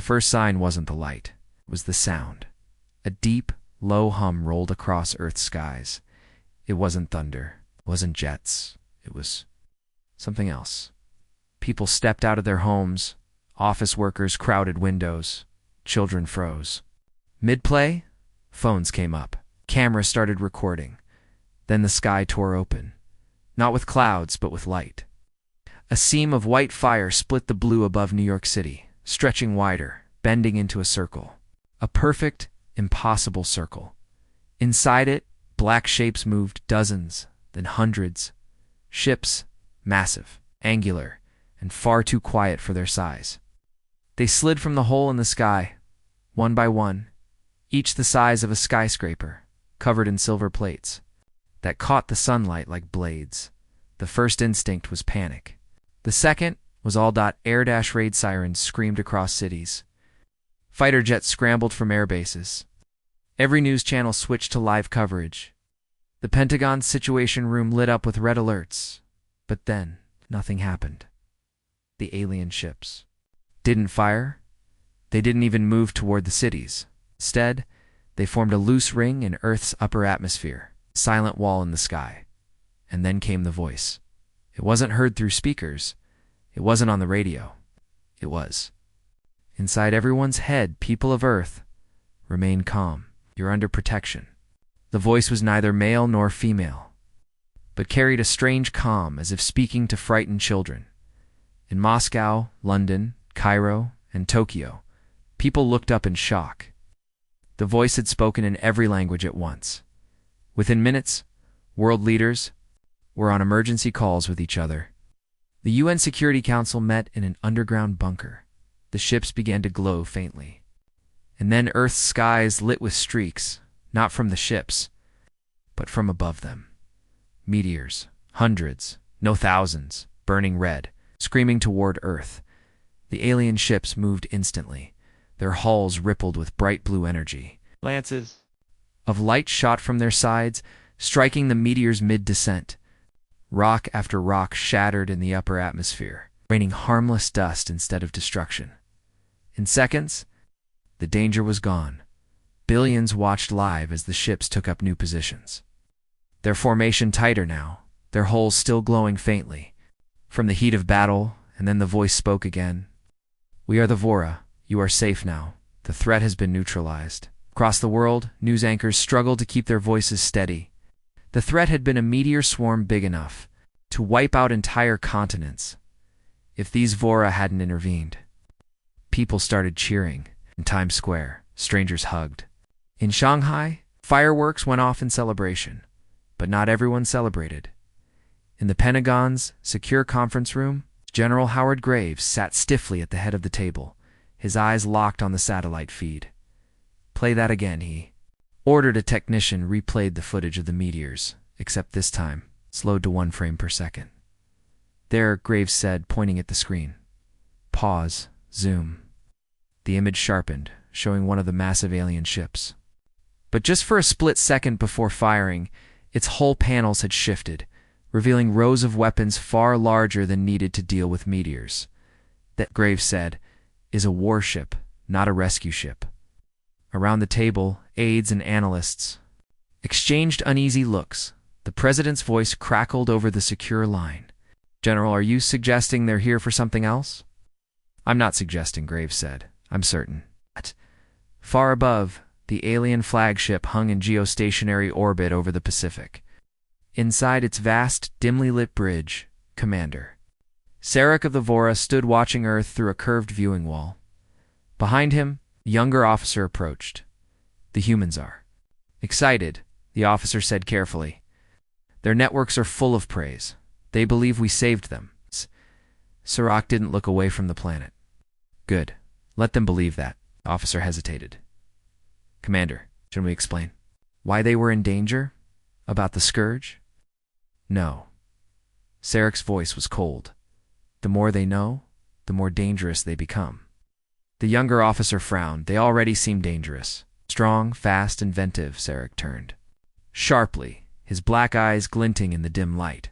first sign wasn't the light. It was the sound. A deep, low hum rolled across Earth's skies. It wasn't thunder. It wasn't jets. It was something else. People stepped out of their homes. Office workers crowded windows. Children froze. Mid-play, phones came up. Cameras started recording. Then the sky tore open. Not with clouds, but with light. A seam of white fire split the blue above New York City, stretching wider, bending into a circle. A perfect, impossible circle. Inside it, black shapes moved, dozens, then hundreds. Ships, massive, angular, and far too quiet for their size. They slid from the hole in the sky, one by one, each the size of a skyscraper, covered in silver plates, that caught the sunlight like blades. The first instinct was panic. The second was air raid sirens screamed across cities. Fighter jets scrambled from air bases. Every news channel switched to live coverage. The Pentagon's Situation Room lit up with red alerts. But then, nothing happened. The alien ships didn't fire. They didn't even move toward the cities. Instead, they formed a loose ring in Earth's upper atmosphere, a silent wall in the sky. And then came the voice. It wasn't heard through speakers. It wasn't on the radio. It was inside everyone's head. People of Earth, remain calm. You're under protection. The voice was neither male nor female, but carried a strange calm, as if speaking to frightened children. In Moscow, London, Cairo, and Tokyo, people looked up in shock. The voice had spoken in every language at once. Within minutes, world leaders were on emergency calls with each other. The UN Security Council met in an underground bunker. The ships began to glow faintly. And then Earth's skies lit with streaks, not from the ships, but from above them. Meteors, hundreds, no thousands, burning red, screaming toward Earth. The alien ships moved instantly. Their hulls rippled with bright blue energy. Lances of light shot from their sides, striking the meteors mid-descent. Rock after rock shattered in the upper atmosphere, raining harmless dust instead of destruction. In seconds, the danger was gone. Billions watched live as the ships took up new positions. Their formation tighter now, their hulls still glowing faintly. From the heat of battle, and then the voice spoke again. "We are the Vora. You are safe now. The threat has been neutralized." Across the world, news anchors struggled to keep their voices steady. The threat had been a meteor swarm big enough to wipe out entire continents. If these Vora hadn't intervened. People started cheering. In Times Square, strangers hugged. In Shanghai, fireworks went off in celebration. But not everyone celebrated. In the Pentagon's secure conference room, General Howard Graves sat stiffly at the head of the table, his eyes locked on the satellite feed. "Play that again," he ordered. A technician replayed the footage of the meteors, except this time, slowed to 1 frame per second. "There," Graves said, pointing at the screen. "Pause. Zoom." The image sharpened, showing one of the massive alien ships. But just for a split second before firing, its hull panels had shifted, revealing rows of weapons far larger than needed to deal with meteors. That, Graves said, is a warship, not a rescue ship. Around the table, aides and analysts exchanged uneasy looks. The president's voice crackled over the secure line. "General, are you suggesting they're here for something else?" "I'm not suggesting," Graves said. "I'm certain." Far above, the alien flagship hung in geostationary orbit over the Pacific. Inside its vast, dimly lit bridge, Commander Sarek of the Vora stood watching Earth through a curved viewing wall. Behind him, a younger officer approached. "The humans are excited," the officer said carefully. "Their networks are full of praise. They believe we saved them." Sarek didn't look away from the planet. "Good. Let them believe that." The officer hesitated. "Commander, shouldn't we explain why they were in danger? About the scourge?" "No." Sarek's voice was cold. "The more they know, the more dangerous they become." The younger officer frowned. "They already seem dangerous. Strong, fast, inventive." Sarek turned sharply, his black eyes glinting in the dim light.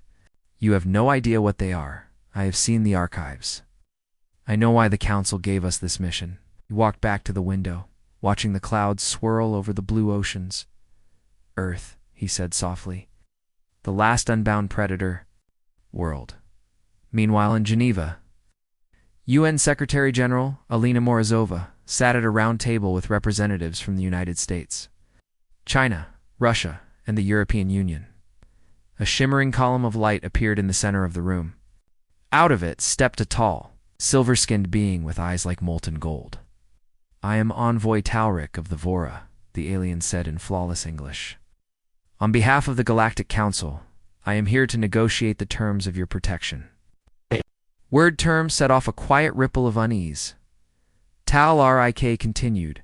"You have no idea what they are. I have seen the archives. I know why the Council gave us this mission. He walked back to the window, watching the clouds swirl over the blue oceans. Earth, he said softly. The last unbound predator. World. Meanwhile in Geneva, UN Secretary-General Alina Morozova sat at a round table with representatives from the United States, China, Russia, and the European Union. A shimmering column of light appeared in the center of the room. Out of it stepped a tall, silver-skinned being with eyes like molten gold. "I am Envoy Talric of the Vora," the alien said in flawless English. "On behalf of the Galactic Council, I am here to negotiate the terms of your protection." Word terms set off a quiet ripple of unease. Tal Rik continued,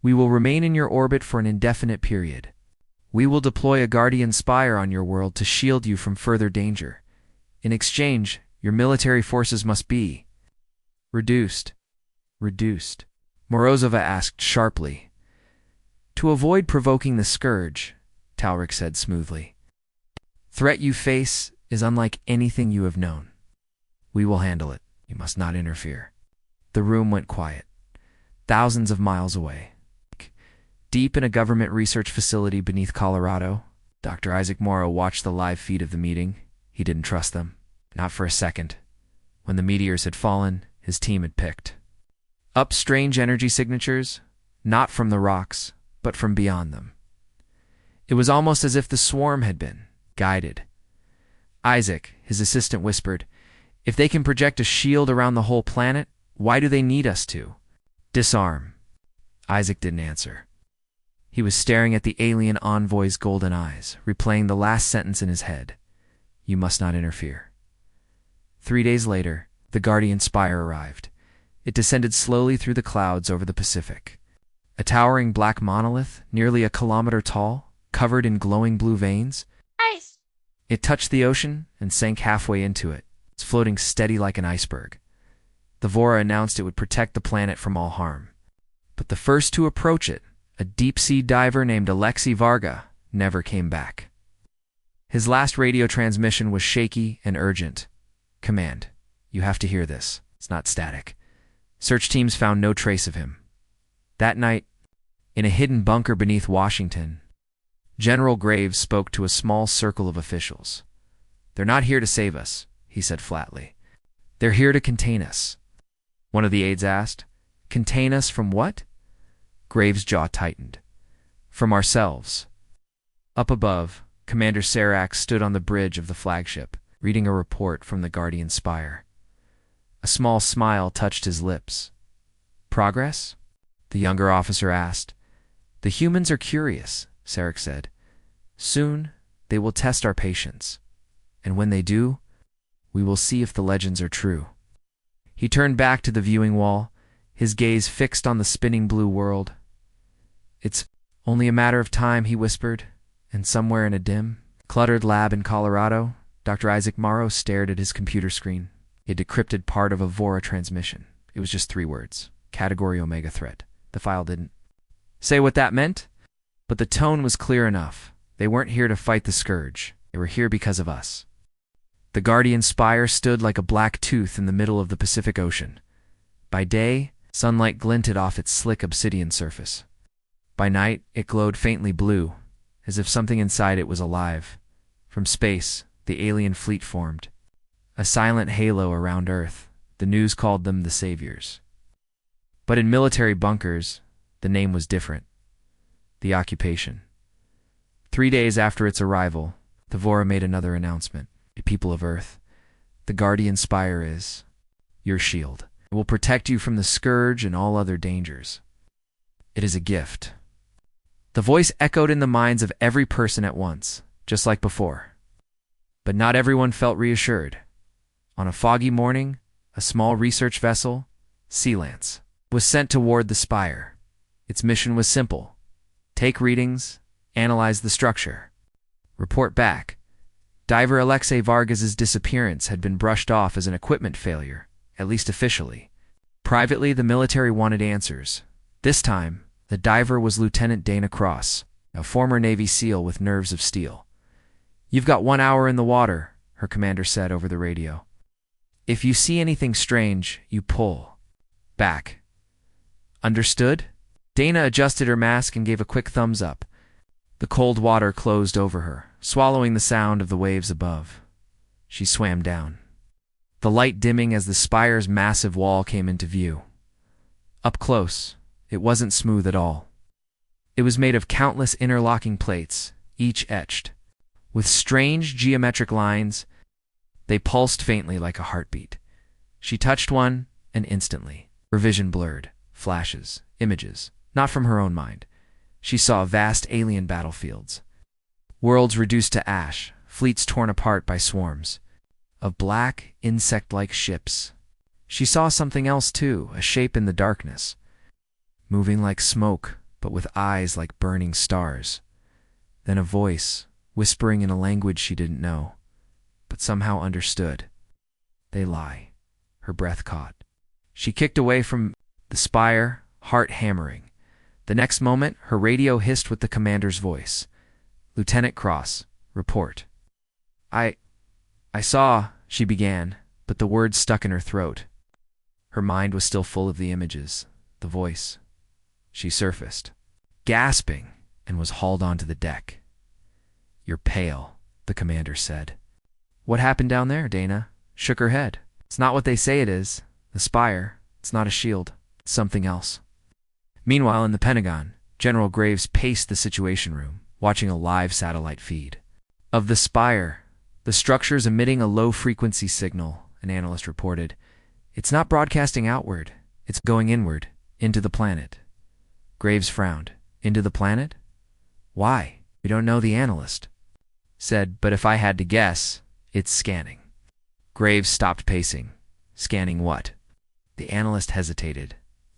"We will remain in your orbit for an indefinite period. We will deploy a Guardian Spire on your world to shield you from further danger. In exchange, your military forces must be reduced." Reduced? Morozova asked sharply. "To avoid provoking the scourge," Talric said smoothly. "Threat you face is unlike anything you have known. We will handle it. You must not interfere." The room went quiet. Thousands of miles away, deep in a government research facility beneath Colorado, Dr. Isaac Morrow watched the live feed of the meeting. He didn't trust them. Not for a second. When the meteors had fallen, his team had picked up strange energy signatures, not from the rocks, but from beyond them. It was almost as if the swarm had been guided. "Isaac," his assistant whispered, "if they can project a shield around the whole planet, why do they need us to disarm?" Isaac didn't answer. He was staring at the alien envoy's golden eyes, replaying the last sentence in his head. "You must not interfere." 3 days later, the Guardian Spire arrived. It descended slowly through the clouds over the Pacific. A towering black monolith, nearly a kilometer tall, covered in glowing blue veins. Ice! It touched the ocean and sank halfway into it, floating steady like an iceberg. The Vora announced it would protect the planet from all harm. But the first to approach it, a deep-sea diver named Alexei Varga, never came back. His last radio transmission was shaky and urgent. "Command, you have to hear this. It's not static." Search teams found no trace of him. That night, in a hidden bunker beneath Washington, General Graves spoke to a small circle of officials. "They're not here to save us," he said flatly. "They're here to contain us." One of the aides asked, "Contain us from what?" Graves' jaw tightened. "From ourselves." Up above, Commander Serac stood on the bridge of the flagship, reading a report from the Guardian Spire. A small smile touched his lips. "Progress?" the younger officer asked. "The humans are curious," Serac said. "Soon, they will test our patience. And when they do, we will see if the legends are true." He turned back to the viewing wall, his gaze fixed on the spinning blue world. "It's only a matter of time," he whispered, and somewhere in a dim, cluttered lab in Colorado, Dr. Isaac Morrow stared at his computer screen. He had decrypted part of a Vora transmission. It was just 3 words. Category Omega threat. The file didn't say what that meant, but the tone was clear enough. They weren't here to fight the scourge. They were here because of us. The Guardian Spire stood like a black tooth in the middle of the Pacific Ocean. By day, sunlight glinted off its slick obsidian surface. By night, it glowed faintly blue, as if something inside it was alive. From space, the alien fleet formed. A silent halo around Earth. The news called them the Saviors. But in military bunkers, the name was different. The occupation. 3 days after its arrival, the Vora made another announcement. "People of Earth, the Guardian Spire is your shield. It will protect you from the scourge and all other dangers. It is a gift." The voice echoed in the minds of every person at once, just like before. But not everyone felt reassured. On a foggy morning, a small research vessel, Sea Lance, was sent toward the Spire. Its mission was simple: take readings, analyze the structure, report back. Diver Alexei Vargas's disappearance had been brushed off as an equipment failure, at least officially. Privately, the military wanted answers. This time, the diver was Lieutenant Dana Cross, a former Navy SEAL with nerves of steel. "You've got 1 hour in the water," her commander said over the radio. "If you see anything strange, you pull back." Understood? Dana adjusted her mask and gave a quick thumbs up. The cold water closed over her, swallowing the sound of the waves above. She swam down, the light dimming as the spire's massive wall came into view. Up close, it wasn't smooth at all. It was made of countless interlocking plates, each etched with strange geometric lines. They pulsed faintly like a heartbeat. She touched one, and instantly, her vision blurred. Flashes, images, not from her own mind. She saw vast alien battlefields, worlds reduced to ash, fleets torn apart by swarms of black, insect-like ships. She saw something else too, a shape in the darkness, moving like smoke, but with eyes like burning stars. Then a voice, whispering in a language she didn't know, but somehow understood. They lie. Her breath caught. She kicked away from the spire, heart hammering. The next moment, her radio hissed with the commander's voice. "Lieutenant Cross, report." I saw," she began, but the words stuck in her throat. Her mind was still full of the images, the voice. She surfaced, gasping, and was hauled onto the deck. "You're pale," the commander said. "What happened down there?" Dana shook her head. "It's not what they say it is. The spire, it's not a shield. It's something else." Meanwhile, in the Pentagon, General Graves paced the Situation Room, watching a live satellite feed of the spire. The structure's emitting a low-frequency signal, an analyst reported. "It's not broadcasting outward. It's going inward, into the planet." Graves frowned. "Into the planet? Why?" "We don't know," the analyst said, "but if I had to guess, it's scanning." Graves stopped pacing. "Scanning what?" The analyst hesitated.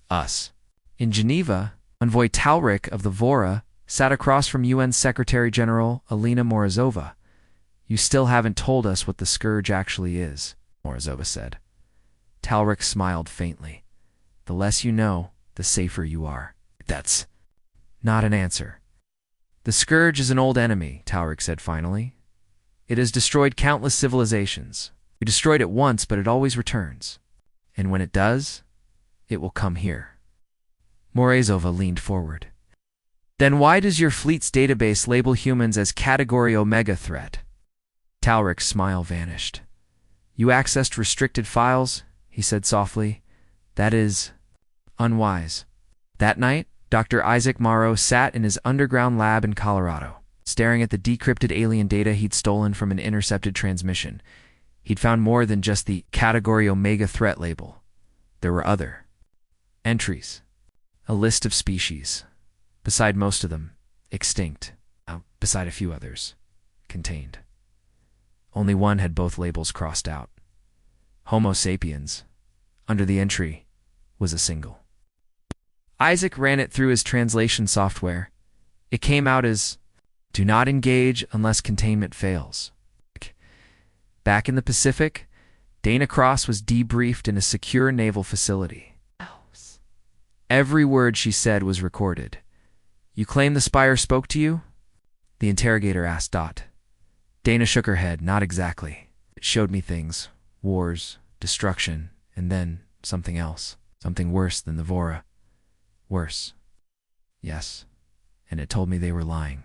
"Us." In Geneva, Envoy Talrich of the Vora sat across from UN Secretary-General Alina Morozova. "You still haven't told us what the scourge actually is," Morozova said. Talrich smiled faintly. "The less you know, the safer you are." "That's not an answer." "The scourge is an old enemy," Talrich said finally. "It has destroyed countless civilizations. We destroyed it once, but it always returns. And when it does, it will come here." Morozova leaned forward. "Then why does your fleet's database label humans as Category Omega threat?" Talrich's smile vanished. "You accessed restricted files," he said softly. "That is unwise." That night, Dr. Isaac Morrow sat in his underground lab in Colorado, staring at the decrypted alien data he'd stolen from an intercepted transmission. He'd found more than just the Category Omega threat label. There were other entries, a list of species, beside most of them, extinct, beside a few others, contained. Only one had both labels crossed out. Homo sapiens, under the entry, was a single. Isaac ran it through his translation software. It came out as, "Do not engage unless containment fails." Back in the Pacific, Dana Cross was debriefed in a secure naval facility. Every word she said was recorded. "You claim the spire spoke to you?" the interrogator asked Dot. Dana shook her head. "Not exactly. It showed me things. Wars, destruction, and then something else. Something worse than the Vora. Worse. Yes. And it told me they were lying."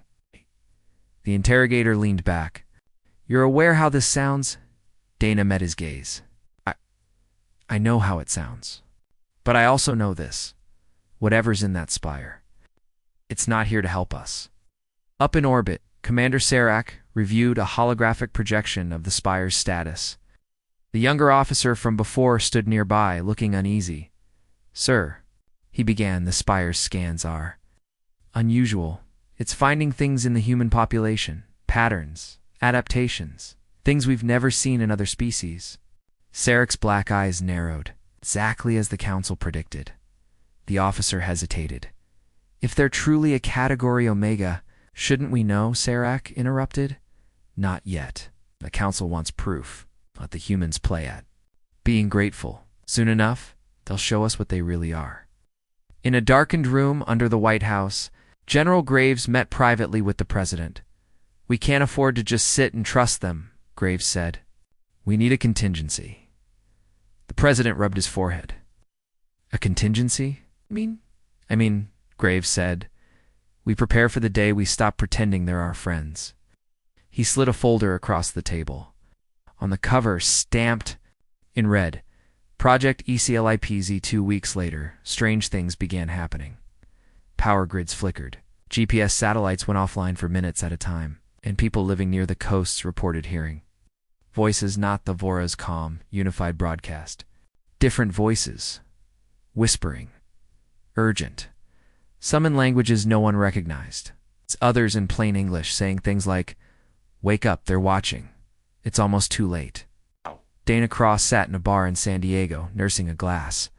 The interrogator leaned back. "You're aware how this sounds?" Dana met his gaze. I know how it sounds. But I also know this. Whatever's in that spire, it's not here to help us." Up in orbit, Commander Serac reviewed a holographic projection of the spire's status. The younger officer from before stood nearby, looking uneasy. "Sir," he began, "the spire's scans are unusual. It's finding things in the human population, patterns, adaptations, things we've never seen in other species." Sarac's black eyes narrowed, exactly as the council predicted. The officer hesitated. "If they're truly a Category Omega, shouldn't we know?" Serac interrupted. "Not yet. The council wants proof. Let the humans play at being grateful. Soon enough, they'll show us what they really are." In a darkened room under the White House, General Graves met privately with the president. "We can't afford to just sit and trust them," Graves said. "We need a contingency." The president rubbed his forehead. "A contingency? I mean, Graves said. We prepare for the day we stop pretending they're our friends. He slid a folder across the table. On the cover, stamped in red, Project ECLIPZ. 2 weeks later, strange things began happening. Power grids flickered. GPS satellites went offline for minutes at a time, and people living near the coasts reported hearing voices, not the Vora's calm, unified broadcast. Different voices. Whispering. Urgent. Some in languages no one recognized. Others in plain English saying things like, "Wake up, they're watching. It's almost too late." Dana Cross sat in a bar in San Diego, nursing a glass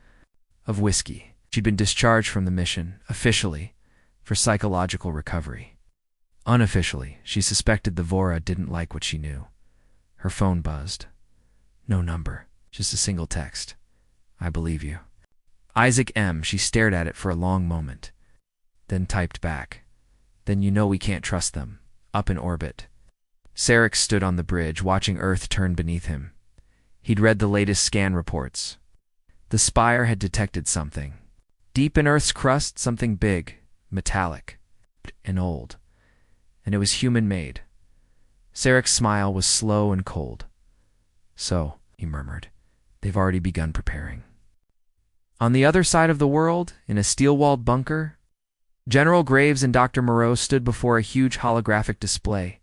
of whiskey. She'd been discharged from the mission, officially, for psychological recovery. Unofficially, she suspected the Vora didn't like what she knew. Her phone buzzed. No number, just a single text. "I believe you." Isaac M. She stared at it for a long moment, then typed back. "Then you know we can't trust them. Up in orbit." Sarek stood on the bridge, watching Earth turn beneath him. He'd read the latest scan reports. The Spire had detected something. Deep in Earth's crust, something big, metallic, and old. And it was human-made. Sarek's smile was slow and cold. "So," he murmured, "they've already begun preparing." On the other side of the world, in a steel-walled bunker, General Graves and Dr. Moreau stood before a huge holographic display.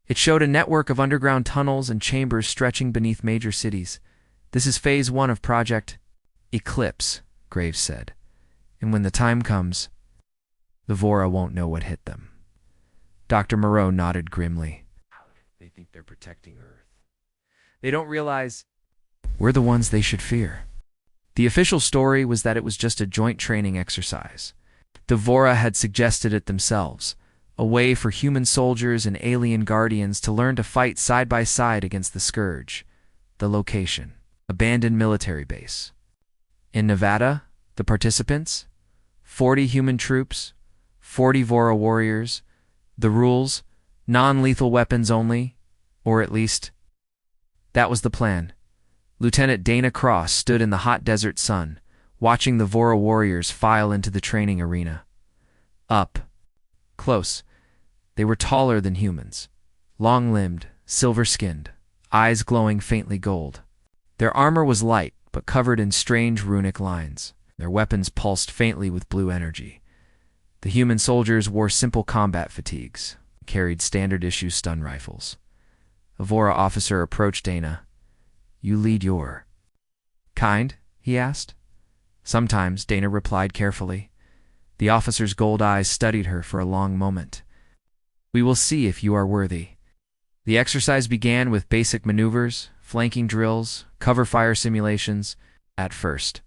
It showed a network of underground tunnels and chambers stretching beneath major cities. "This is Phase 1 of Project Eclipse," Graves said. "And when the time comes, the Vora won't know what hit them." Dr. Moreau nodded grimly. "They think they're protecting Earth. They don't realize we're the ones they should fear." The official story was that it was just a joint training exercise. The Vora had suggested it themselves, a way for human soldiers and alien guardians to learn to fight side by side against the Scourge. The location: abandoned military base. In Nevada, the participants: 40 human troops, 40 Vora warriors. The rules: non-lethal weapons only, or at least, that was the plan. Lieutenant Dana Cross stood in the hot desert sun, watching the Vora warriors file into the training arena. Up close, they were taller than humans, long-limbed, silver-skinned, eyes glowing faintly gold. Their armor was light, but covered in strange runic lines. Their weapons pulsed faintly with blue energy. The human soldiers wore simple combat fatigues, carried standard-issue stun rifles. A Vora officer approached Dana. "You lead your kind?" he asked. "Sometimes," Dana replied carefully. The officer's gold eyes studied her for a long moment. "We will see if you are worthy." The exercise began with basic maneuvers, flanking drills, cover fire simulations. At first,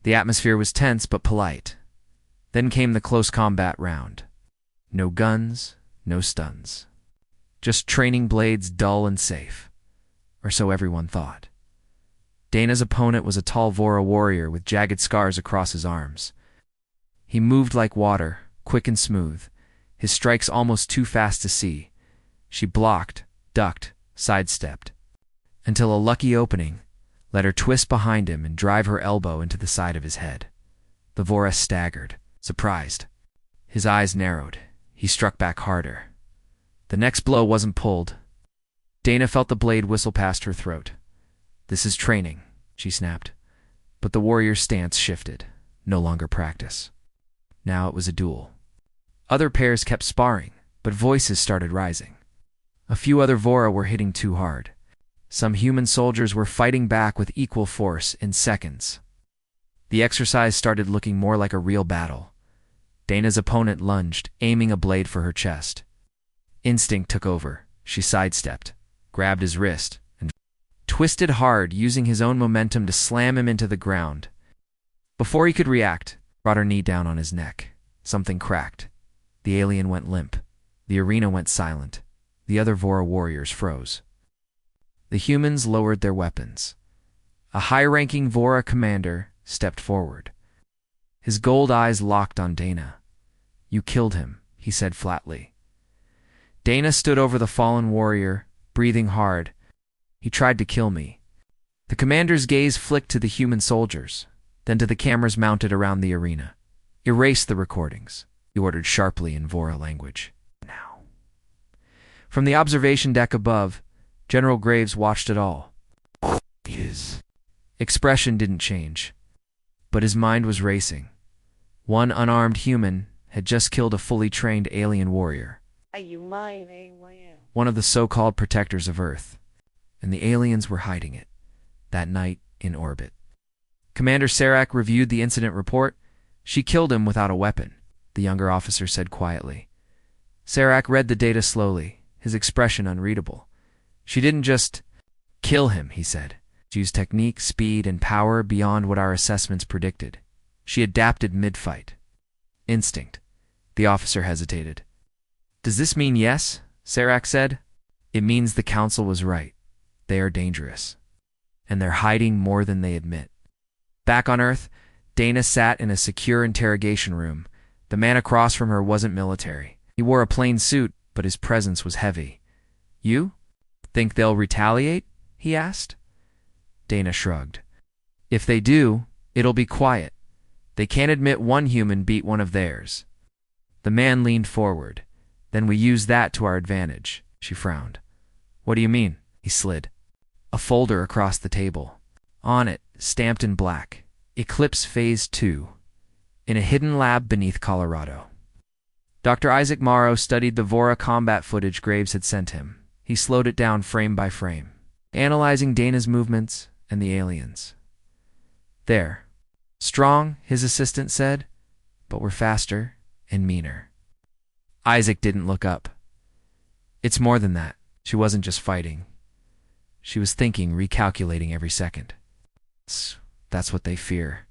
the atmosphere was tense but polite. Then came the close combat round. No guns, no stuns. Just training blades, dull and safe. Or so everyone thought. Dana's opponent was a tall Vora warrior with jagged scars across his arms. He moved like water, quick and smooth, his strikes almost too fast to see. She blocked, ducked, sidestepped, until a lucky opening let her twist behind him and drive her elbow into the side of his head. The Vora staggered, surprised. His eyes narrowed. He struck back harder. The next blow wasn't pulled. Dana felt the blade whistle past her throat. "This is training," she snapped. But the warrior's stance shifted. No longer practice. Now it was a duel. Other pairs kept sparring, but voices started rising. A few other Vora were hitting too hard. Some human soldiers were fighting back with equal force in seconds. The exercise started looking more like a real battle. Dana's opponent lunged, aiming a blade for her chest. Instinct took over. She sidestepped, grabbed his wrist, and twisted hard, using his own momentum to slam him into the ground. Before he could react, brought her knee down on his neck. Something cracked. The alien went limp. The arena went silent. The other Vora warriors froze. The humans lowered their weapons. A high-ranking Vora commander stepped forward. His gold eyes locked on Dana. "You killed him," he said flatly. Dana stood over the fallen warrior, breathing hard. "He tried to kill me." The commander's gaze flicked to the human soldiers, then to the cameras mounted around the arena. Erase the recordings, he ordered sharply in Vora language. Now. From the observation deck above, General Graves watched it all. His expression didn't change, but his mind was racing. One unarmed human had just killed a fully trained alien warrior, one of the so-called protectors of Earth, and the aliens were hiding it, that night in orbit. Commander Sarek reviewed the incident report. She killed him without a weapon, the younger officer said quietly. Sarek read the data slowly, his expression unreadable. She didn't just kill him, he said. She used technique, speed, and power beyond what our assessments predicted. She adapted mid-fight. Instinct. The officer hesitated. Does this mean yes? Sarek said. It means the council was right. They are dangerous. And they're hiding more than they admit. Back on Earth, Dana sat in a secure interrogation room. The man across from her wasn't military. He wore a plain suit, but his presence was heavy. You? Think they'll retaliate? He asked. Dana shrugged. If they do, it'll be quiet. They can't admit one human beat one of theirs. The man leaned forward. Then we use that to our advantage, she frowned. What do you mean? He slid a folder across the table. On it, stamped in black, Eclipse Phase 2, in a hidden lab beneath Colorado. Dr. Isaac Morrow studied the Vora combat footage Graves had sent him. He slowed it down frame by frame, analyzing Dana's movements and the aliens. There. Strong, his assistant said, but we're faster and meaner. Isaac didn't look up. It's more than that. She wasn't just fighting. She was thinking, recalculating every second. That's what they fear.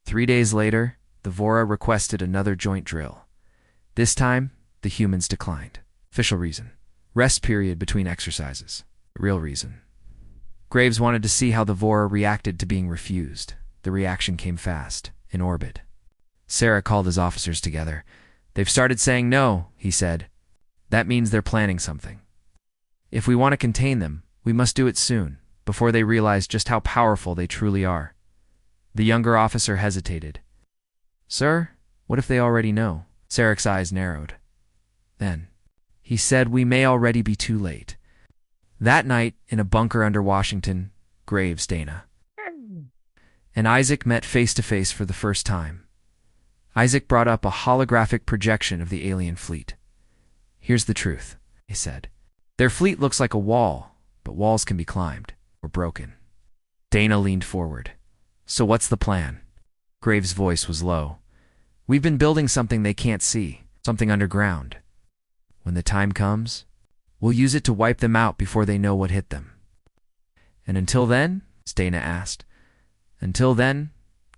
3 days later, the Vora requested another joint drill. This time, the humans declined. Official reason. Rest period between exercises. Real reason. Graves wanted to see how the Vora reacted to being refused. The reaction came fast, in orbit. Sarah called his officers together. They've started saying no, he said. That means they're planning something. If we want to contain them, we must do it soon, before they realize just how powerful they truly are. The younger officer hesitated. Sir, what if they already know? Sarek's eyes narrowed. Then, he said we may already be too late. That night, in a bunker under Washington, Graves, Dana, and Isaac met face-to-face for the first time. Isaac brought up a holographic projection of the alien fleet. Here's the truth, he said. Their fleet looks like a wall, but walls can be climbed or broken. Dana leaned forward. So what's the plan? Graves' voice was low. We've been building something they can't see, something underground. When the time comes, we'll use it to wipe them out before they know what hit them. And until then, Dana asked. Until then,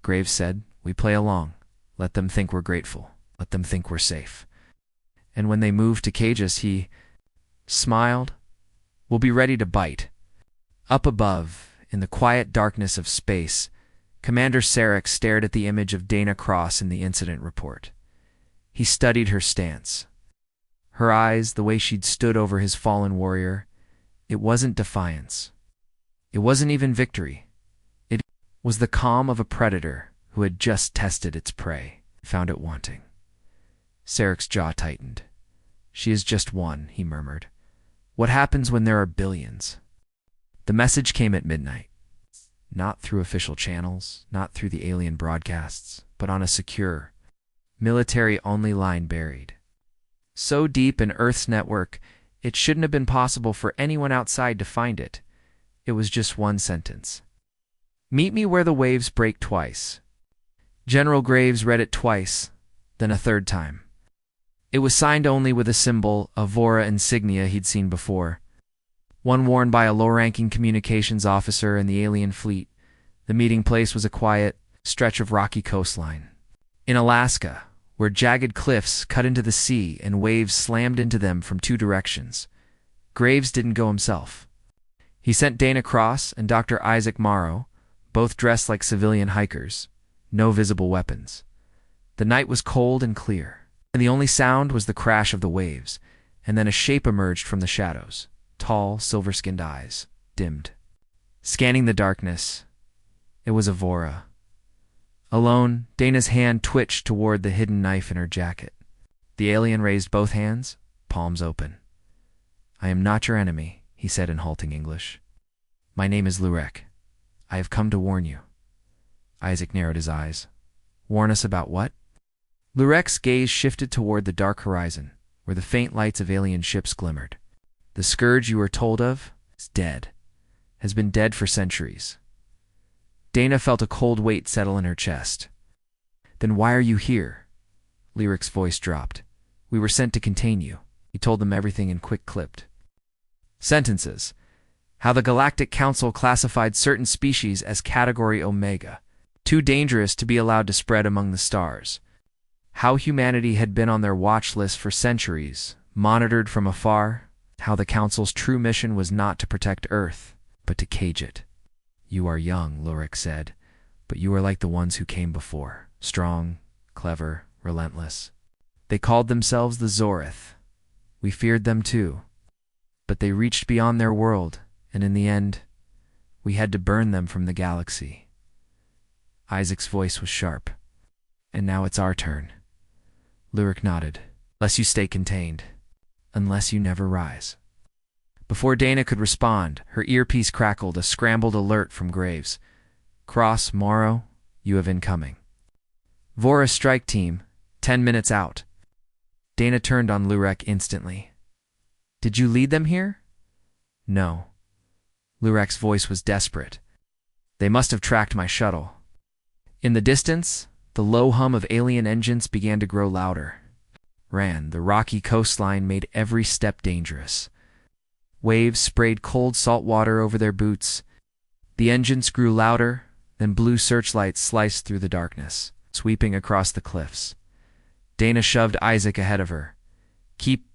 Graves said, we play along. Let them think we're grateful. Let them think we're safe. And when they move to cage us, he smiled. We'll be ready to bite. Up above, in the quiet darkness of space, Commander Sarek stared at the image of Dana Cross in the incident report. He studied her stance. Her eyes, the way she'd stood over his fallen warrior, it wasn't defiance. It wasn't even victory. It was the calm of a predator who had just tested its prey, found it wanting. Sarek's jaw tightened. She is just one, he murmured. What happens when there are billions? The message came at midnight. Not through official channels, not through the alien broadcasts, but on a secure, military-only line buried. So deep in Earth's network, it shouldn't have been possible for anyone outside to find it. It was just one sentence. Meet me where the waves break twice. General Graves read it twice, then a third time. It was signed only with a symbol, a Vora insignia he'd seen before. One worn by a low-ranking communications officer in the alien fleet. The meeting place was a quiet stretch of rocky coastline. In Alaska, where jagged cliffs cut into the sea and waves slammed into them from two directions. Graves didn't go himself. He sent Dana Cross and Dr. Isaac Morrow, both dressed like civilian hikers, no visible weapons. The night was cold and clear, and the only sound was the crash of the waves, and then a shape emerged from the shadows, tall, silver-skinned eyes, dimmed. Scanning the darkness, it was a Vora. Alone, Dana's hand twitched toward the hidden knife in her jacket. The alien raised both hands, palms open. "I am not your enemy," he said in halting English. "My name is Lurek. I have come to warn you." Isaac narrowed his eyes. "Warn us about what?" Lurek's gaze shifted toward the dark horizon, where the faint lights of alien ships glimmered. "The scourge you were told of is dead. Has been dead for centuries." Dana felt a cold weight settle in her chest. "Then why are you here?" Lurek's voice dropped. "We were sent to contain you." He told them everything in quick clipped sentences. How the Galactic Council classified certain species as Category Omega, too dangerous to be allowed to spread among the stars. How humanity had been on their watch list for centuries, monitored from afar. How the Council's true mission was not to protect Earth, but to cage it. "You are young," Lurek said, "but you are like the ones who came before. Strong, clever, relentless. They called themselves the Zorith. We feared them too. But they reached beyond their world, and in the end, we had to burn them from the galaxy." Isaac's voice was sharp. "And now it's our turn." Lurek nodded. "Unless you stay contained. Unless you never rise." Before Dana could respond, her earpiece crackled a scrambled alert from Graves. "Cross, Morrow, you have incoming. Vora strike team, 10 minutes out." Dana turned on Lurek instantly. "Did you lead them here?" "No." Lurek's voice was desperate. "They must have tracked my shuttle." In the distance, the low hum of alien engines began to grow louder. The rocky coastline made every step dangerous. Waves sprayed cold salt water over their boots. The engines grew louder, then blue searchlights sliced through the darkness, sweeping across the cliffs. Dana shoved Isaac ahead of her. "Keep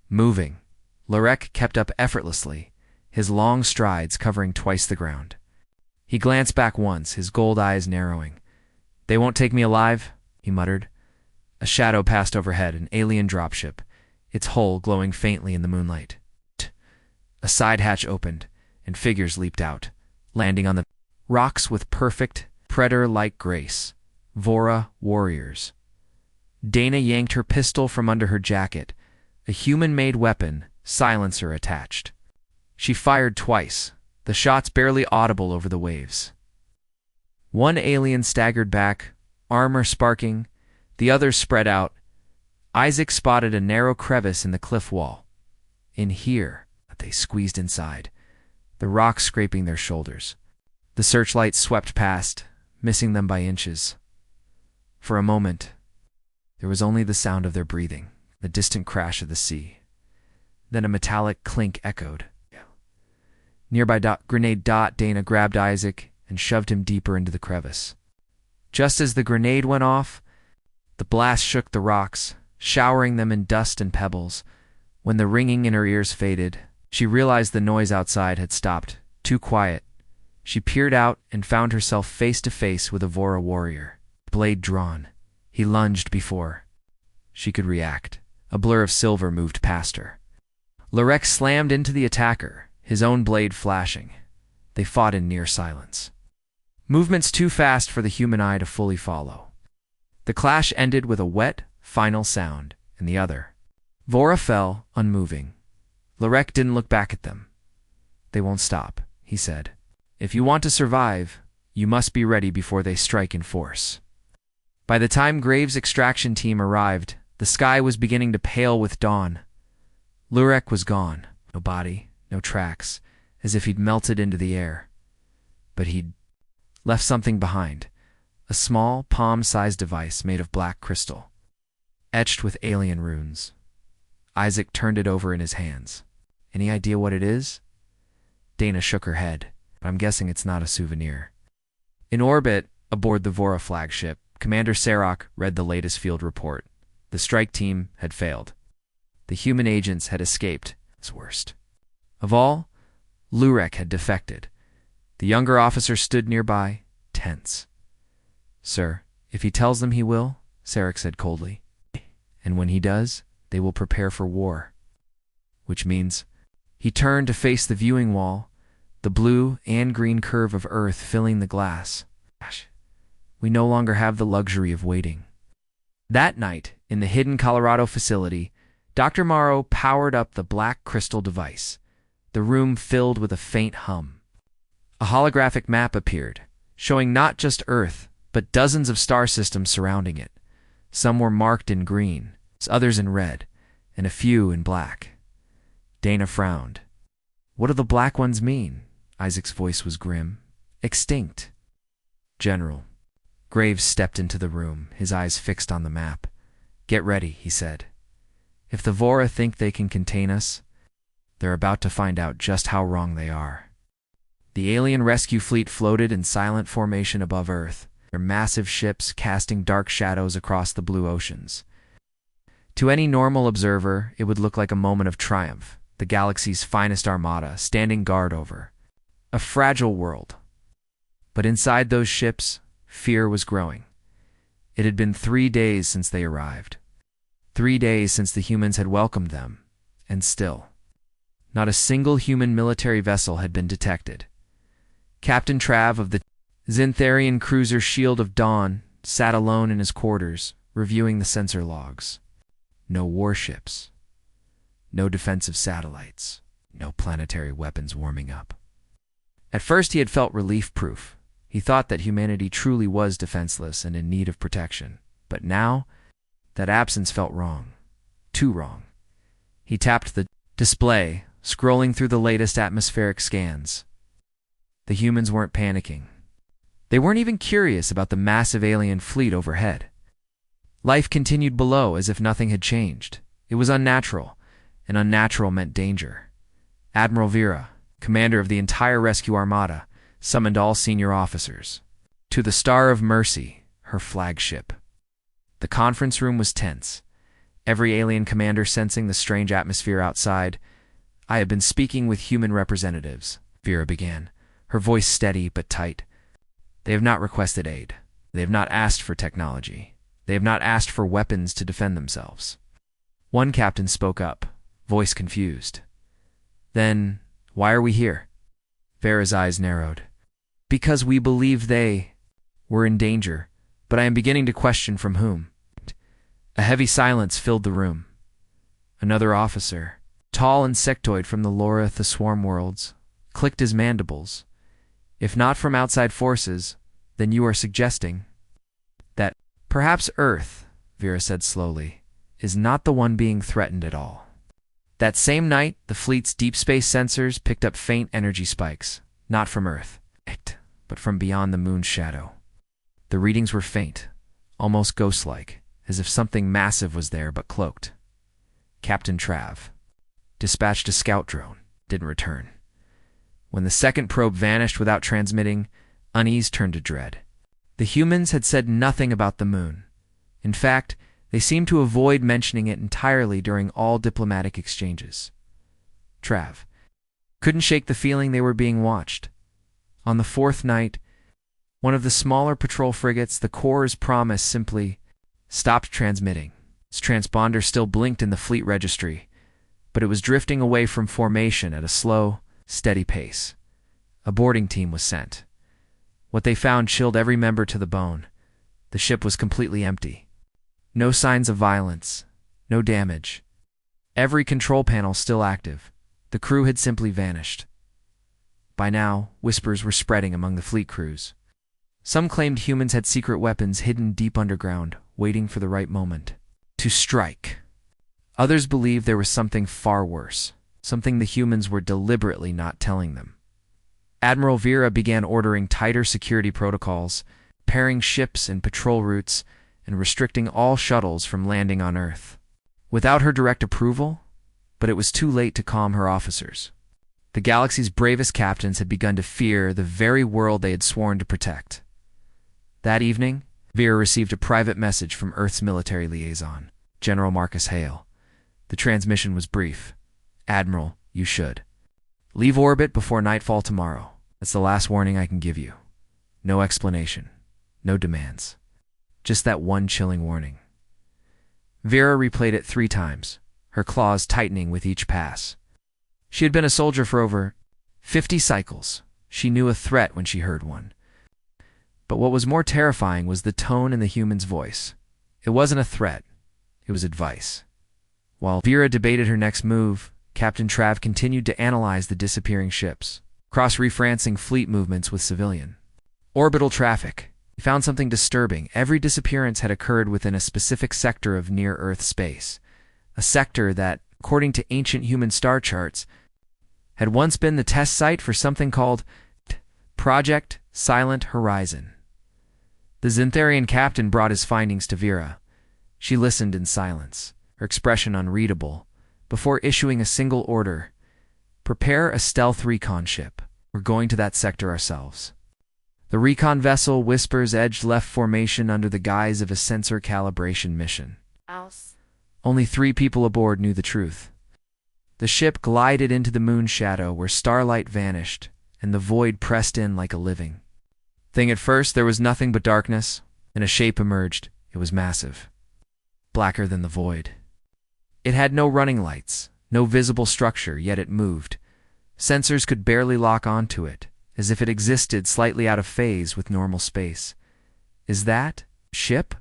moving." Lurek kept up effortlessly, his long strides covering twice the ground. He glanced back once, his gold eyes narrowing. "They won't take me alive," he muttered. A shadow passed overhead, an alien dropship, its hull glowing faintly in the moonlight. A side hatch opened, and figures leaped out, landing on the rocks with perfect, predator-like grace. Vora warriors. Dana yanked her pistol from under her jacket, a human-made weapon, silencer attached. She fired twice, the shots barely audible over the waves. One alien staggered back, armor sparking, the others spread out. Isaac spotted a narrow crevice in the cliff wall. In here, they squeezed inside, the rocks scraping their shoulders. The searchlight swept past, missing them by inches. For a moment, there was only the sound of their breathing, the distant crash of the sea. Then a metallic clink echoed. Nearby grenade Dana grabbed Isaac and shoved him deeper into the crevice. Just as the grenade went off, the blast shook the rocks, showering them in dust and pebbles. When the ringing in her ears faded, she realized the noise outside had stopped, too quiet. She peered out and found herself face to face with a Vora warrior, blade drawn. He lunged before she could react. A blur of silver moved past her. Lurek slammed into the attacker, his own blade flashing. They fought in near silence. Movements too fast for the human eye to fully follow. The clash ended with a wet, final sound, and the other. Vora fell, unmoving. Lurek didn't look back at them. "They won't stop," he said. "If you want to survive, you must be ready before they strike in force." By the time Graves' extraction team arrived, the sky was beginning to pale with dawn. Lurek was gone. No body, no tracks, as if he'd melted into the air. But he'd left something behind, a small, palm-sized device made of black crystal, etched with alien runes. Isaac turned it over in his hands. "Any idea what it is?" Dana shook her head, but I'm guessing it's not a souvenir. In orbit, aboard the Vora flagship, Commander Sarok read the latest field report. The strike team had failed. The human agents had escaped. It's worst. Of all, Lurek had defected. The younger officer stood nearby, tense. "Sir, if he tells them he will," Sarek said coldly, "and when he does, they will prepare for war." Which means he turned to face the viewing wall, the blue and green curve of Earth filling the glass. We no longer have the luxury of waiting. That night, in the hidden Colorado facility, Dr. Morrow powered up the black crystal device. The room filled with a faint hum. A holographic map appeared, showing not just Earth, but dozens of star systems surrounding it. Some were marked in green, others in red, and a few in black. Dana frowned. What do the black ones mean? Isaac's voice was grim. Extinct. General. Graves stepped into the room, his eyes fixed on the map. Get ready, he said. If the Vora think they can contain us, they're about to find out just how wrong they are. The alien rescue fleet floated in silent formation above Earth, their massive ships casting dark shadows across the blue oceans. To any normal observer, it would look like a moment of triumph, the galaxy's finest armada standing guard over a fragile world. But inside those ships, fear was growing. It had been 3 days since they arrived. 3 days since the humans had welcomed them, and still, not a single human military vessel had been detected. Captain Trav of the Zintharian cruiser Shield of Dawn sat alone in his quarters, reviewing the sensor logs. No warships. No defensive satellites. No planetary weapons warming up. At first he had felt relief-proof. He thought that humanity truly was defenseless and in need of protection. But now, that absence felt wrong. Too wrong. He tapped the display, scrolling through the latest atmospheric scans. The humans weren't panicking. They weren't even curious about the massive alien fleet overhead. Life continued below as if nothing had changed. It was unnatural, and unnatural meant danger. Admiral Vera, commander of the entire rescue armada, summoned all senior officers to the Star of Mercy, her flagship. The conference room was tense, every alien commander sensing the strange atmosphere outside. I have been speaking with human representatives, Vera began, her voice steady but tight. They have not requested aid. They have not asked for technology. They have not asked for weapons to defend themselves. One captain spoke up, voice confused. Then, why are we here? Vera's eyes narrowed. Because we believe they were in danger, but I am beginning to question from whom. A heavy silence filled the room. Another officer, tall insectoid from the Laura the Swarm worlds, clicked his mandibles. If not from outside forces, then you are suggesting that perhaps Earth, Vera said slowly, is not the one being threatened at all. That same night, the fleet's deep space sensors picked up faint energy spikes, not from Earth, but from beyond the moon's shadow. The readings were faint, almost ghost-like, as if something massive was there but cloaked. Captain Trav dispatched a scout drone, didn't return. When the second probe vanished without transmitting, unease turned to dread. The humans had said nothing about the moon. In fact, they seemed to avoid mentioning it entirely during all diplomatic exchanges. Trav couldn't shake the feeling they were being watched. On the fourth night, one of the smaller patrol frigates, the Corps' Promise, simply stopped transmitting. Its transponder still blinked in the fleet registry, but it was drifting away from formation at a slow, steady pace. A boarding team was sent. What they found chilled every member to the bone. The ship was completely empty. No signs of violence, no damage. Every control panel still active. The crew had simply vanished. By now, whispers were spreading among the fleet crews. Some claimed humans had secret weapons hidden deep underground, waiting for the right moment to strike. Others believed there was something far worse, something the humans were deliberately not telling them. Admiral Vera began ordering tighter security protocols, pairing ships and patrol routes, and restricting all shuttles from landing on Earth. Without her direct approval, but it was too late to calm her officers. The galaxy's bravest captains had begun to fear the very world they had sworn to protect. That evening, Vera received a private message from Earth's military liaison, General Marcus Hale. The transmission was brief. Admiral, you should leave orbit before nightfall tomorrow. That's the last warning I can give you. No explanation. No demands. Just that one chilling warning. Vera replayed it 3 times, her claws tightening with each pass. She had been a soldier for over 50 cycles. She knew a threat when she heard one. But what was more terrifying was the tone in the human's voice. It wasn't a threat. It was advice. While Vera debated her next move, Captain Trav continued to analyze the disappearing ships, cross-referencing fleet movements with civilian. Orbital traffic. He found something disturbing. Every disappearance had occurred within a specific sector of near-Earth space, a sector that, according to ancient human star charts, had once been the test site for something called Project Silent Horizon. The Xantharian captain brought his findings to Vera. She listened in silence, her expression unreadable, before issuing a single order. Prepare a stealth recon ship. We're going to that sector ourselves. The recon vessel Whispers edged left formation under the guise of a sensor calibration mission. Only 3 people aboard knew the truth. The ship glided into the moon shadow where starlight vanished, and the void pressed in like a living thing. At first, there was nothing but darkness, and a shape emerged. It was massive, blacker than the void. It had no running lights, no visible structure, yet it moved. Sensors could barely lock onto it, as if it existed slightly out of phase with normal space. Is that ship?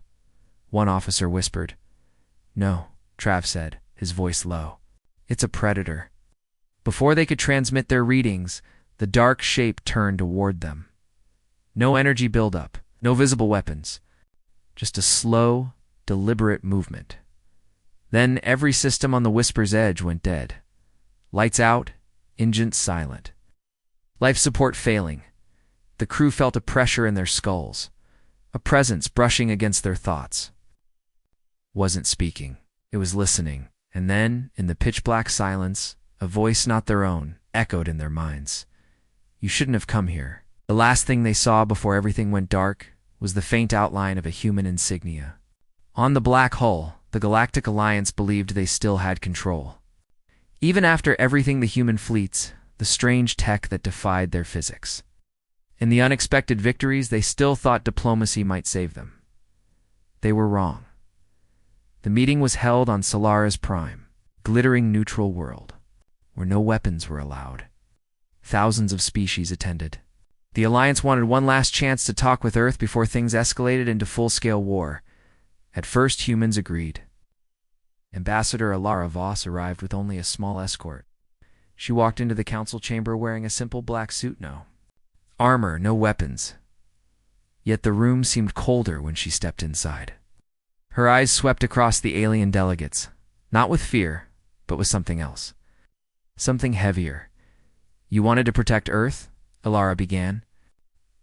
One officer whispered. No, Trav said, his voice low. It's a predator. Before they could transmit their readings, the dark shape turned toward them. No energy buildup, no visible weapons, just a slow, deliberate movement. Then every system on the Whisper's edge went dead. Lights out, engines silent. Life support failing. The crew felt a pressure in their skulls, a presence brushing against their thoughts. Wasn't speaking. It was listening. And then, in the pitch-black silence, a voice not their own echoed in their minds. You shouldn't have come here. The last thing they saw before everything went dark was the faint outline of a human insignia. On the black hull, the Galactic Alliance believed they still had control. Even after everything, the human fleets, the strange tech that defied their physics. In the unexpected victories, they still thought diplomacy might save them. They were wrong. The meeting was held on Solaris Prime, glittering neutral world, where no weapons were allowed. Thousands of species attended. The Alliance wanted one last chance to talk with Earth before things escalated into full-scale war. At first, humans agreed. Ambassador Alara Voss arrived with only a small escort. She walked into the council chamber wearing a simple black suit, no armor, no weapons. Yet the room seemed colder when she stepped inside. Her eyes swept across the alien delegates, not with fear, but with something else. Something heavier. You wanted to protect Earth? Alara began.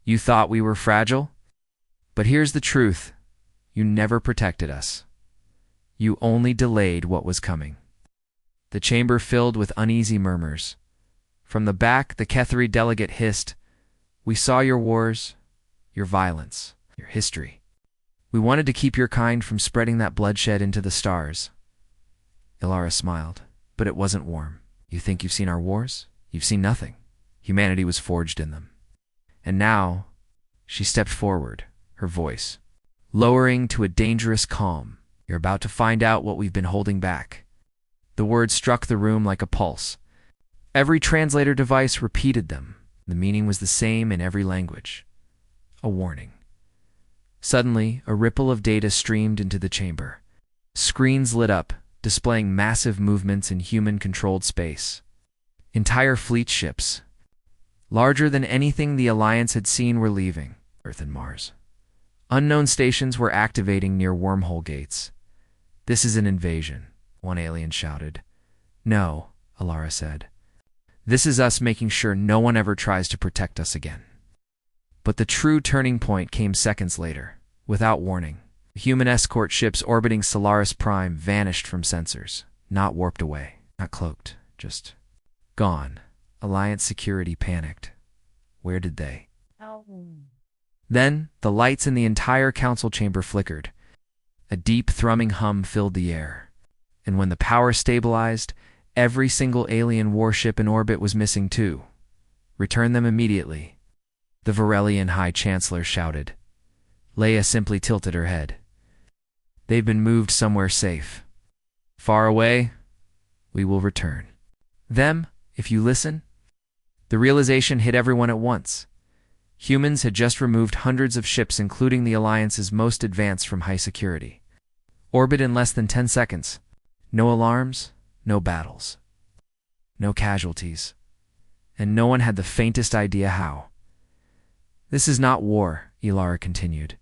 You thought we were fragile? But here's the truth. You never protected us. You only delayed what was coming. The chamber filled with uneasy murmurs. From the back, the Kethari delegate hissed, We saw your wars, your violence, your history. We wanted to keep your kind from spreading that bloodshed into the stars. Ilara smiled, but it wasn't warm. You think you've seen our wars? You've seen nothing. Humanity was forged in them. And now, she stepped forward, her voice lowering to a dangerous calm. You're about to find out what we've been holding back. The words struck the room like a pulse. Every translator device repeated them. The meaning was the same in every language. A warning. Suddenly, a ripple of data streamed into the chamber. Screens lit up, displaying massive movements in human-controlled space. Entire fleet ships, larger than anything the Alliance had seen, were leaving Earth and Mars. Unknown stations were activating near wormhole gates. This is an invasion, one alien shouted. No, Alara said. This is us making sure no one ever tries to protect us again. But the true turning point came seconds later, without warning. The human escort ships orbiting Solaris Prime vanished from sensors, not warped away, not cloaked, just gone. Alliance security panicked. Where did they? Then, the lights in the entire council chamber flickered. A deep thrumming hum filled the air. And when the power stabilized, every single alien warship in orbit was missing too. Return them immediately, the Varelian High Chancellor shouted. Leia simply tilted her head. They've been moved somewhere safe. Far away, we will return. Them, if you listen? The realization hit everyone at once. Humans had just removed hundreds of ships, including the Alliance's most advanced, from high security. Orbit in less than 10 seconds. No alarms, no battles, no casualties. And no one had the faintest idea how. This is not war, Ilara continued.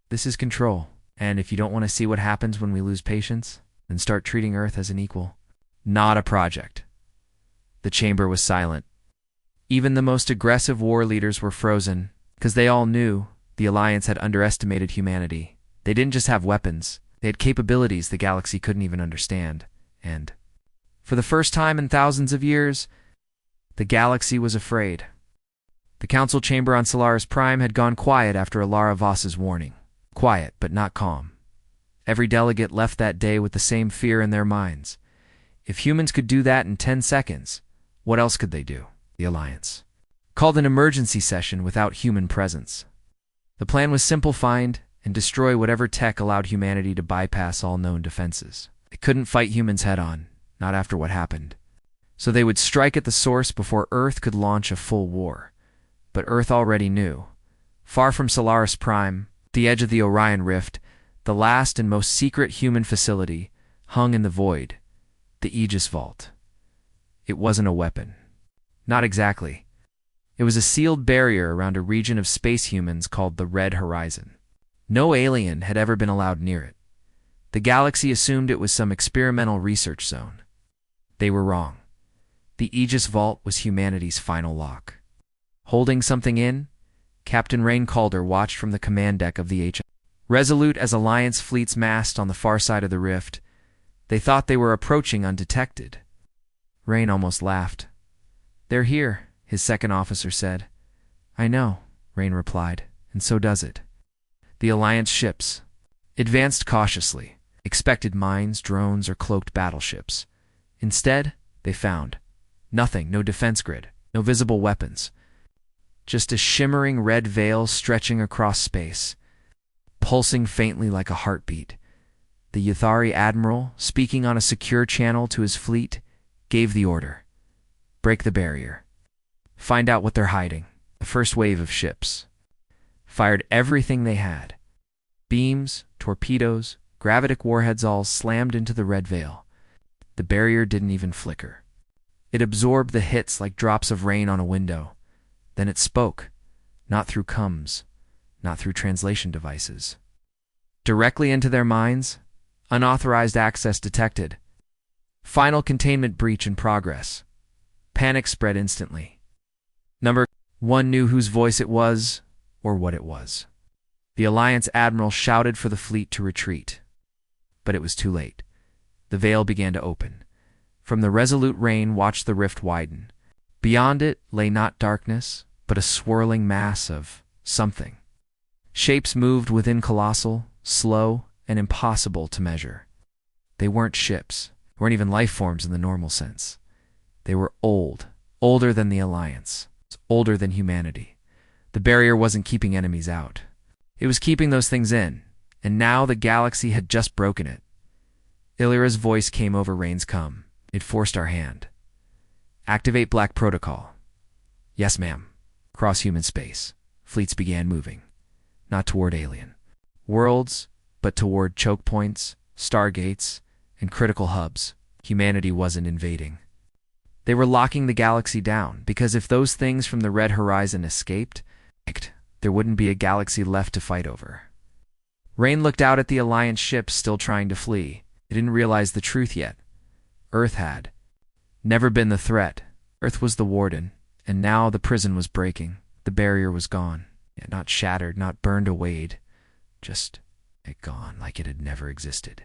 This is control. And if you don't want to see what happens when we lose patience, then start treating Earth as an equal. Not a project. The chamber was silent. Even the most aggressive war leaders were frozen, because they all knew the Alliance had underestimated humanity. They didn't just have weapons, they had capabilities the galaxy couldn't even understand. And, for the first time in thousands of years, the galaxy was afraid. The council chamber on Solaris Prime had gone quiet after Ilara Voss's warning. Quiet, but not calm. Every delegate left that day with the same fear in their minds. If humans could do that in 10 seconds, what else could they do? The Alliance called an emergency session without human presence. The plan was simple: find and destroy whatever tech allowed humanity to bypass all known defenses. They couldn't fight humans head-on, not after what happened. So they would strike at the source before Earth could launch a full war. But Earth already knew. Far from Solaris Prime, the edge of the Orion Rift, the last and most secret human facility hung in the void, the Aegis Vault. It wasn't a weapon. Not exactly. It was a sealed barrier around a region of space humans called the Red Horizon. No alien had ever been allowed near it. The galaxy assumed it was some experimental research zone. They were wrong. The Aegis Vault was humanity's final lock. Holding something in, Captain Rain Calder watched from the command deck of the HFY. Resolute as Alliance fleets massed on the far side of the rift, they thought they were approaching undetected. Rain almost laughed. "They're here," his second officer said. "I know," Rain replied, "and so does it." The Alliance ships advanced cautiously, expected mines, drones, or cloaked battleships. Instead, they found nothing: no defense grid, no visible weapons. Just a shimmering red veil stretching across space, pulsing faintly like a heartbeat. The Yuthari admiral, speaking on a secure channel to his fleet, gave the order: break the barrier. Find out what they're hiding. The first wave of ships fired everything they had. Beams, torpedoes, gravitic warheads all slammed into the red veil. The barrier didn't even flicker. It absorbed the hits like drops of rain on a window. Then it spoke, not through comms, not through translation devices. Directly into their minds, unauthorized access detected. Final containment breach in progress. Panic spread instantly. Number 1 knew whose voice it was, or what it was. The Alliance admiral shouted for the fleet to retreat. But it was too late. The veil began to open. From the resolute Rain watched the rift widen. Beyond it lay not darkness, but a swirling mass of something. Shapes moved within, colossal, slow, and impossible to measure. They weren't ships, weren't even life forms in the normal sense. They were old, older than the Alliance, older than humanity. The barrier wasn't keeping enemies out. It was keeping those things in, and now the galaxy had just broken it. Illyra's voice came over Rain's come. It forced our hand. "Activate Black Protocol." "Yes, ma'am." Across human space, fleets began moving. Not toward alien worlds, but toward choke points, stargates, and critical hubs. Humanity wasn't invading. They were locking the galaxy down, because if those things from the Red Horizon escaped, there wouldn't be a galaxy left to fight over. Rain looked out at the Alliance ships still trying to flee. They didn't realize the truth yet. Earth had never been the threat. Earth was the warden, and now the prison was breaking. The barrier was gone. Not shattered, not burned away, just gone like it had never existed.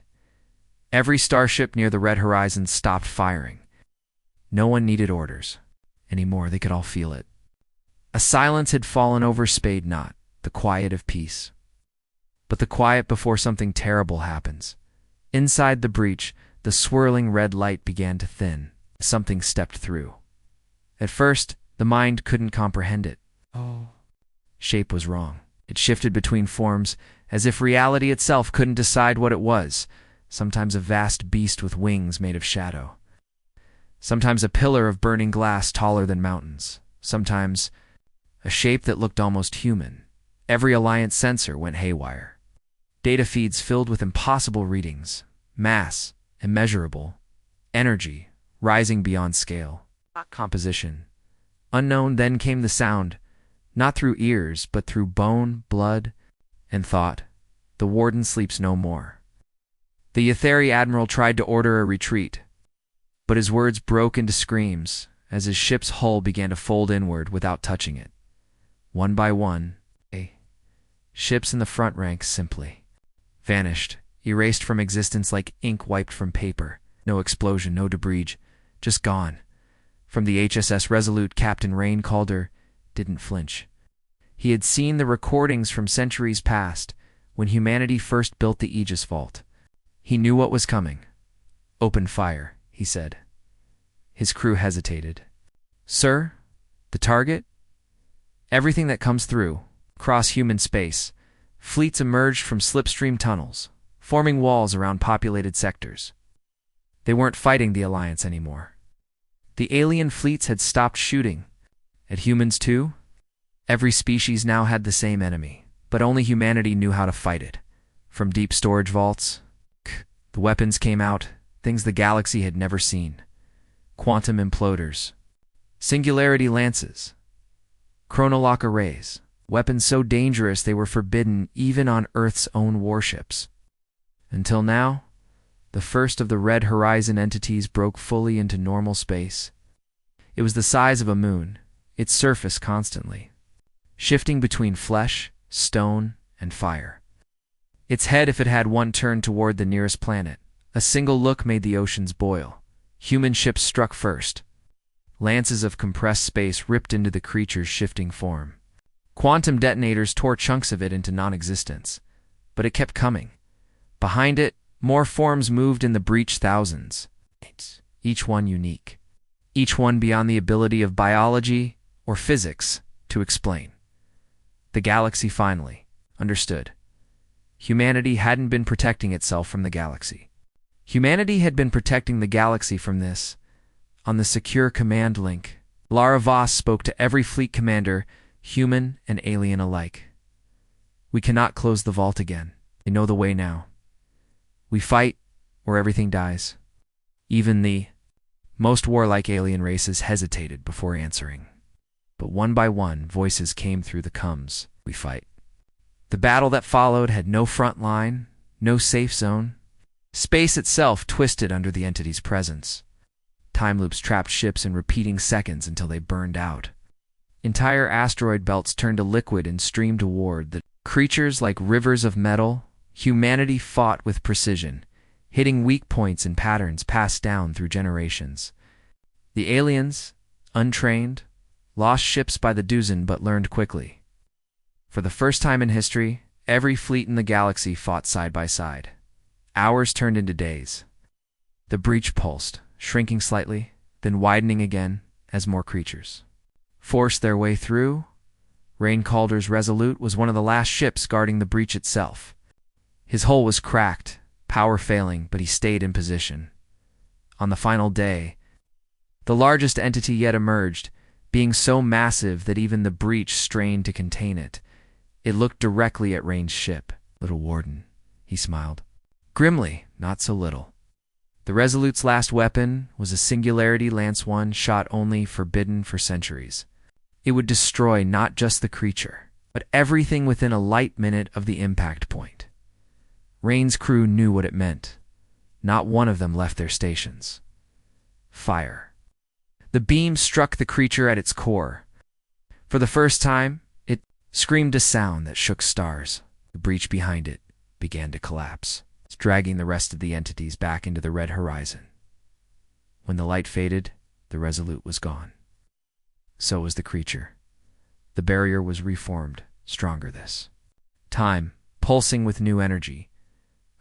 Every starship near the Red Horizon stopped firing. No one needed orders anymore. They could all feel it. A silence had fallen over Spade Knot, the quiet of peace. But the quiet before something terrible happens. Inside the breach, the swirling red light began to thin. Something stepped through. At first, the mind couldn't comprehend it. Shape was wrong. It shifted between forms, as if reality itself couldn't decide what it was. Sometimes a vast beast with wings made of shadow. Sometimes a pillar of burning glass taller than mountains. Sometimes a shape that looked almost human. Every Alliance sensor went haywire. Data feeds filled with impossible readings, mass, immeasurable, energy, rising beyond scale, composition. Unknown. Then came the sound, not through ears, but through bone, blood, and thought. The warden sleeps no more. The Yathari admiral tried to order a retreat, but his words broke into screams as his ship's hull began to fold inward without touching it. One by one, ships in the front ranks simply vanished, erased from existence like ink wiped from paper. No explosion, no debris, just gone. From the HSS Resolute, Captain Rain Calder didn't flinch. He had seen the recordings from centuries past, when humanity first built the Aegis Vault. He knew what was coming. "Open fire," he said. His crew hesitated. "Sir, the target?" "Everything that comes through, cross human space." Fleets emerged from slipstream tunnels, forming walls around populated sectors. They weren't fighting the Alliance anymore. The alien fleets had stopped shooting. At humans too? Every species now had the same enemy, but only humanity knew how to fight it. From deep storage vaults, the weapons came out, things the galaxy had never seen. Quantum imploders, singularity lances, chronolock arrays, weapons so dangerous they were forbidden even on Earth's own warships. Until now, the first of the Red Horizon entities broke fully into normal space. It was the size of a moon, its surface constantly shifting between flesh, stone, and fire. Its head, if it had one, turned toward the nearest planet. A single look made the oceans boil. Human ships struck first. Lances of compressed space ripped into the creature's shifting form. Quantum detonators tore chunks of it into non-existence. But it kept coming. Behind it, more forms moved in the breach, thousands. Each one unique. Each one beyond the ability of biology or physics to explain. The galaxy finally understood. Humanity hadn't been protecting itself from the galaxy. Humanity had been protecting the galaxy from this. On the secure command link, Lara Voss spoke to every fleet commander, human and alien alike. "We cannot close the vault again. They know the way now. We fight or everything dies." Even the most warlike alien races hesitated before answering. But one by one, voices came through the coms. "We fight." The battle that followed had no front line, no safe zone. Space itself twisted under the entity's presence. Time loops trapped ships in repeating seconds until they burned out. Entire asteroid belts turned to liquid and streamed toward the creatures like rivers of metal. Humanity fought with precision, hitting weak points and patterns passed down through generations. The aliens, untrained, lost ships by the dozen but learned quickly. For the first time in history, every fleet in the galaxy fought side by side. Hours turned into days. The breach pulsed, shrinking slightly, then widening again as more creatures forced their way through. Rain Calder's Resolute was one of the last ships guarding the breach itself. His hull was cracked, power failing, but he stayed in position. On the final day, the largest entity yet emerged, being so massive that even the breach strained to contain it. It looked directly at Rain's ship. "Little Warden," he smiled. Grimly, not so little. The Resolute's last weapon was a Singularity Lance 1 shot only, forbidden for centuries. It would destroy not just the creature, but everything within a light minute of the impact point. Rain's crew knew what it meant. Not one of them left their stations. Fire. The beam struck the creature at its core. For the first time, it screamed a sound that shook stars. The breach behind it began to collapse, dragging the rest of the entities back into the red horizon. When the light faded, the Resolute was gone. So was the creature. The barrier was reformed, stronger this time, pulsing with new energy.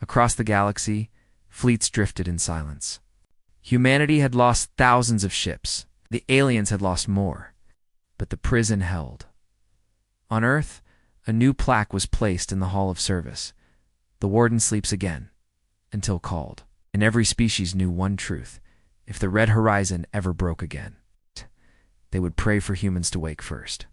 Across the galaxy, fleets drifted in silence. Humanity had lost thousands of ships. The aliens had lost more. But the prison held. On Earth, a new plaque was placed in the Hall of Service. "The Warden sleeps again, until called." And every species knew one truth. If the red horizon ever broke again, they would pray for humans to wake first.